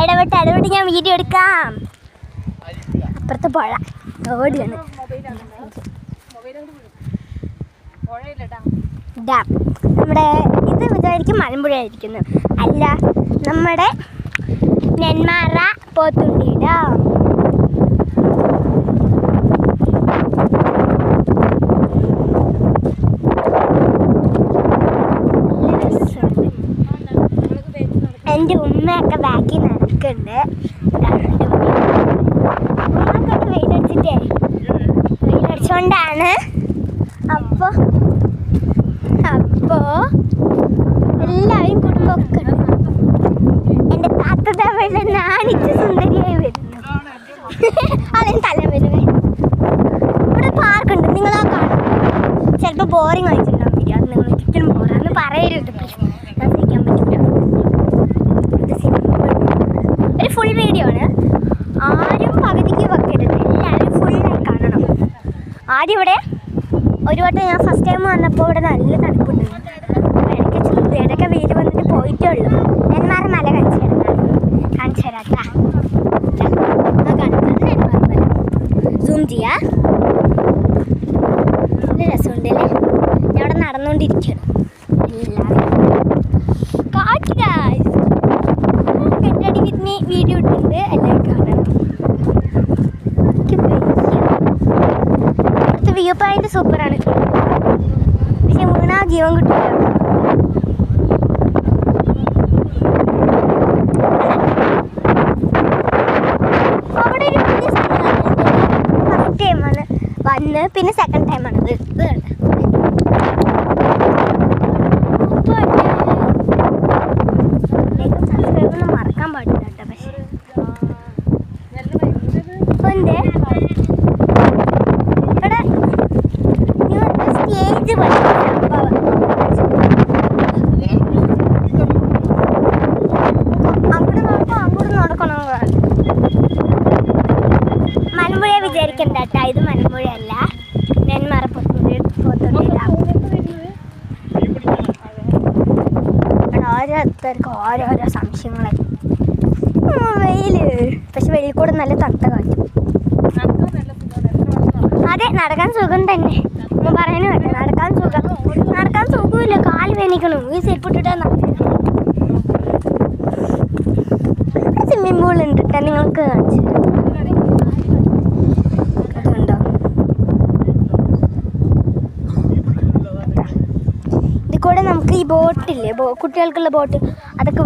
ഇടപെട്ട് ഞാൻ വീഡിയോ എടുക്കാം. അപ്പുറത്ത് പുഴ ഓടിയാണ്. ഡാം നമ്മുടെ ഇത് വിചാരിക്കും മലമ്പുഴ ആയിരിക്കുന്നു. അല്ല, നമ്മുടെ നെന്മാറ പോത്തുണ്ടി ഡാം. എൻ്റെ ഉമ്മയൊക്കെ ബാക്കിൽ നടക്കുന്നുണ്ട്. ഉമ്മക്കൊക്കെ വെയിലടിച്ചോണ്ടാണ്. അപ്പോൾ എല്ലാവരും കുടുംബമൊക്കെ എൻ്റെ താത്ത തമിഴ് നാണിച്ച് സുന്ദരിയായി വരുന്നു. അതിന് തല വരുവേ. ഇവിടെ പാർക്കുണ്ട്, നിങ്ങളാ കാണും. ചിലപ്പോൾ ബോറിങ് ആയിട്ടുണ്ടാവും വീഡിയോ. അത് നിങ്ങൾ ഒരിക്കലും ബോറാന്ന് പറയരുത്. ഞാൻ സഹിക്കാൻ പറ്റില്ല. ഒരു ഫുൾ വീഡിയോ ആണ്. ആരും പകുതിക്ക് വെക്കരുത്, എല്ലാവരും ഫുള്ളായി കാണണം. ആദ്യം ഇവിടെ ഒരു വട്ടം ഞാൻ ഫസ്റ്റ് ടൈം വന്നപ്പോൾ ഇവിടെ നല്ല തണുപ്പുണ്ട്. ഇടയ്ക്ക് വെയിൽ വന്നിട്ട് പോയിട്ടേ ഉള്ളൂ. നെന്മാറ മല കാണിച്ചു തരാട്ടാ. കാണുന്നത് നെന്മാറ മല. സൂം ചെയ്യാ. നല്ല രസമുണ്ടല്ലേ. ഞാൻ അവിടെ നടന്നുകൊണ്ടിരിക്കുകയാണ്. എല്ലാവരും കെട്ടടി വിത്തിന് വീഡിയോ ഇട്ടിട്ടുണ്ട്, എല്ലാവരും കാണണം. അടുത്ത വ്യൂ പോയിന്റ് സൂപ്പറാണ്. പക്ഷെ വീണാ ജീവൻ കിട്ടില്ല. അവിടെ ഒരു പുതിയ സ്ഥലമാണ്. ഫസ്റ്റ് ടൈമാണ് വന്ന്, പിന്നെ സെക്കൻഡ് ടൈമാണ് ഇത്. മറക്കാൻ പാടില്ല കേട്ടോ. പക്ഷേ ഇവിടെ സ്റ്റേജ് പോലെ അങ്ങോട്ട് നടക്കണം. മലമ്പുഴ വിചാരിക്കണ്ട കേട്ടോ, ഇത് മലമ്പുഴയല്ല, നെന്മാറ പോത്തുണ്ടി ഡാം. ഓരോരുത്തർക്ക് ഓരോരോ സംശയങ്ങളായി. വെയില്, പക്ഷെ വെയിൽ കൂടെ നല്ല തണുത്ത കാറ്റ്. അതെ, നടക്കാൻ സുഖം തന്നെ. പറയാനും വേണ്ട, നടക്കാൻ സുഖമില്ല. കാല് വേനിക്കണം. ഈ സെൽപ്പിട്ടിട്ടാ സ്വിമ്മിംഗ് പൂൾ ഉണ്ട് കേട്ടോ, നിങ്ങൾക്ക് കാണിച്ചു. അതുകൊണ്ടോ ഇത് കൂടെ നമുക്ക് ഈ ബോട്ടില്ലേ, കുട്ടികൾക്കുള്ള ബോട്ട്, അതൊക്കെ